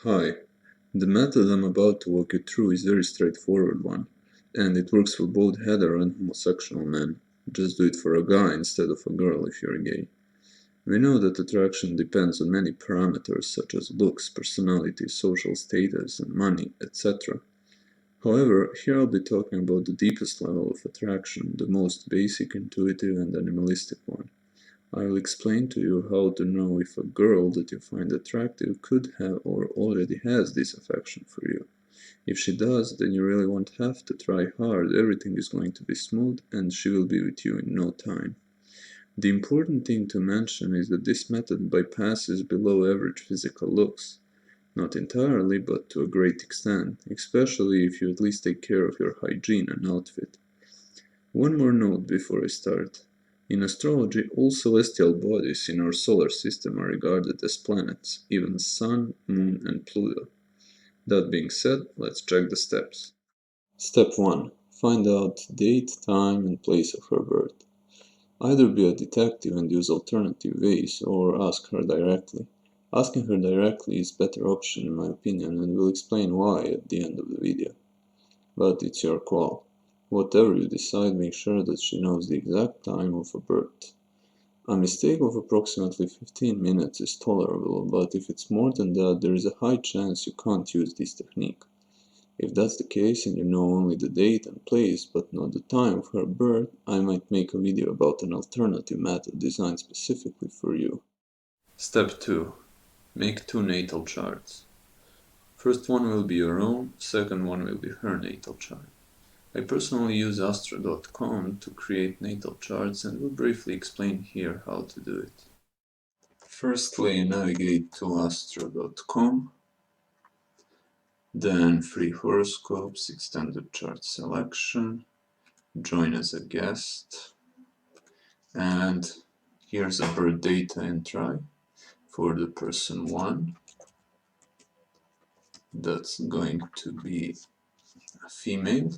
Hi, the method I'm about to walk you through is a very straightforward one, and it works for both hetero and homosexual men. Just do it for a guy instead of a girl if you're gay. We know that attraction depends on many parameters such as looks, personality, social status, and money, etc. However, here I'll be talking about the deepest level of attraction, the most basic, intuitive, and animalistic one. I will explain to you how to know if a girl that you find attractive could have or already has this affection for you. If she does, then you really won't have to try hard, everything is going to be smooth and she will be with you in no time. The important thing to mention is that this method bypasses below average physical looks. Not entirely, but to a great extent, especially if you at least take care of your hygiene and outfit. One more note before I start. In astrology, all celestial bodies in our solar system are regarded as planets, even Sun, Moon, and Pluto. That being said, let's check the steps. Step 1. Find out date, time, and place of her birth. Either be a detective and use alternative ways, or ask her directly. Asking her directly is a better option in my opinion, and we'll explain why at the end of the video. But it's your call. Whatever you decide, make sure that she knows the exact time of her birth. A mistake of approximately 15 minutes is tolerable, but if it's more than that, there is a high chance you can't use this technique. If that's the case and you know only the date and place but not the time of her birth, I might make a video about an alternative method designed specifically for you. Step 2. Make two natal charts. First one will be your own, second one will be her natal chart. I personally use astro.com to create natal charts and will briefly explain here how to do it. Firstly, navigate to astro.com, then free horoscopes, extended chart selection, join as a guest, and here's a birth data entry for the person 1. That's going to be a female,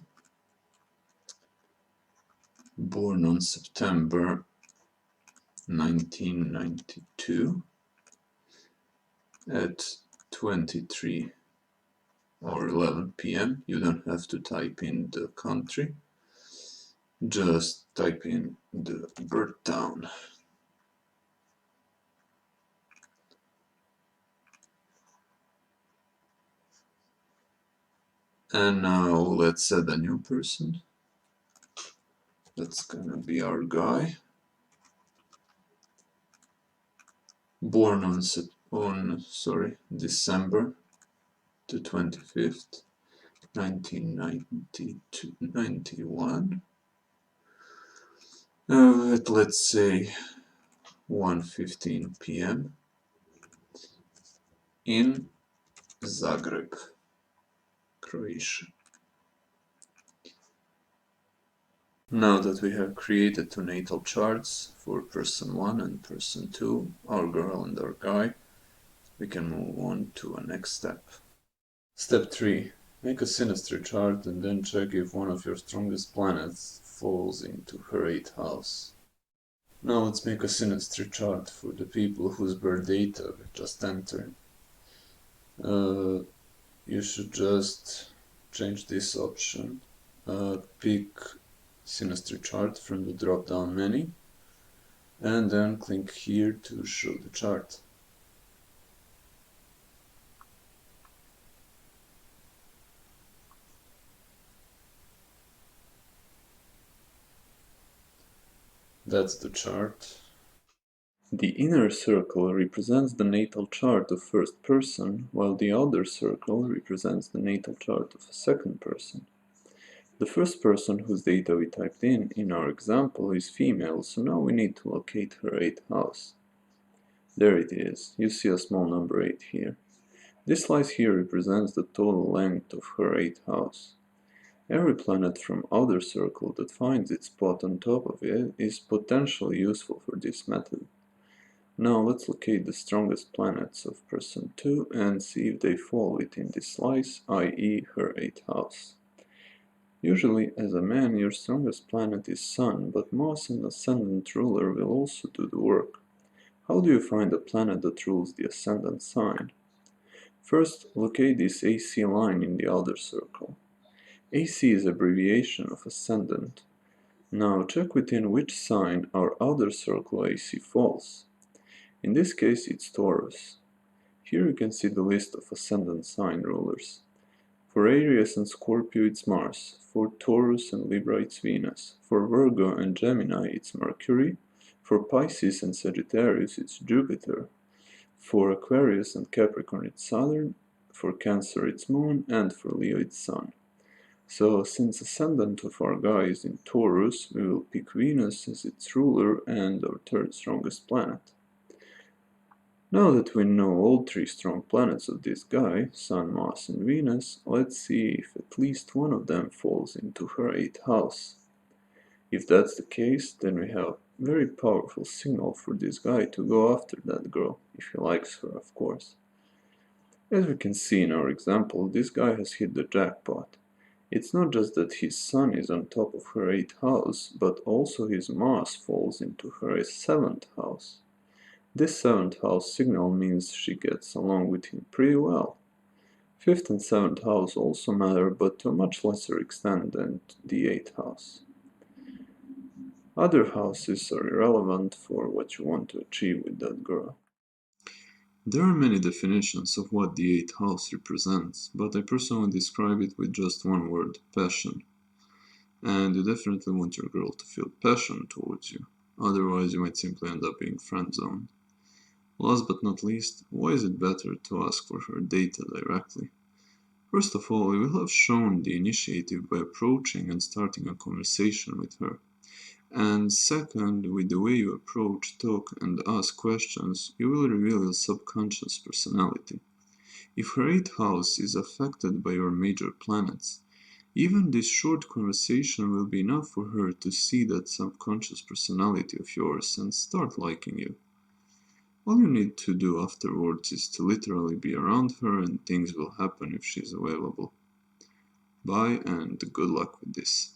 born on September 1992 at 23 or 11 p.m. You don't have to type in the country, just type in the birth town. And now let's add a new person. That's gonna be our guy. Born on December the 25th, 1991. At let's say 1:15 p.m. in Zagreb, Croatia. Now that we have created two natal charts for person 1 and person 2, our girl and our guy, we can move on to a next step. Step 3. Make a synastry chart and then check if one of your strongest planets falls into her 8th house. Now let's make a synastry chart for the people whose birth data we just entered. You should just change this option. Pick Synastry chart from the drop down menu and then click here to show the chart. That's the chart. The inner circle represents the natal chart of first person, while the outer circle represents the natal chart of a second person. The first person whose data we typed in our example, is female, so now we need to locate her 8th house. There it is, you see a small number 8 here. This slice here represents the total length of her 8th house. Every planet from outer circle that finds its spot on top of it is potentially useful for this method. Now let's locate the strongest planets of person 2 and see if they fall within this slice, i.e. her 8th house. Usually, as a man, your strongest planet is Sun, but Mars and Ascendant ruler will also do the work. How do you find a planet that rules the Ascendant sign? First, locate this AC line in the outer circle. AC is abbreviation of ascendant. Now check within which sign our outer circle AC falls. In this case it's Taurus. Here you can see the list of ascendant sign rulers. For Aries and Scorpio it's Mars, for Taurus and Libra it's Venus, for Virgo and Gemini it's Mercury, for Pisces and Sagittarius it's Jupiter, for Aquarius and Capricorn it's Saturn, for Cancer it's Moon, and for Leo it's Sun. So, since ascendant of our guy is in Taurus, we will pick Venus as its ruler and our third strongest planet. Now that we know all three strong planets of this guy, Sun, Mars and Venus, let's see if at least one of them falls into her 8th house. If that's the case, then we have a very powerful signal for this guy to go after that girl, if he likes her, of course. As we can see in our example, this guy has hit the jackpot. It's not just that his Sun is on top of her 8th house, but also his Mars falls into her 7th house. This 7th house signal means she gets along with him pretty well. 5th and 7th house also matter, but to a much lesser extent than the 8th house. Other houses are irrelevant for what you want to achieve with that girl. There are many definitions of what the 8th house represents, but I personally describe it with just one word: passion. And you definitely want your girl to feel passion towards you, otherwise you might simply end up being friend-zoned. Last but not least, why is it better to ask for her data directly? First of all, you will have shown the initiative by approaching and starting a conversation with her. And second, with the way you approach, talk and ask questions, you will reveal your subconscious personality. If her 8th house is affected by your major planets, even this short conversation will be enough for her to see that subconscious personality of yours and start liking you. All you need to do afterwards is to literally be around her and things will happen if she's available. Bye and good luck with this.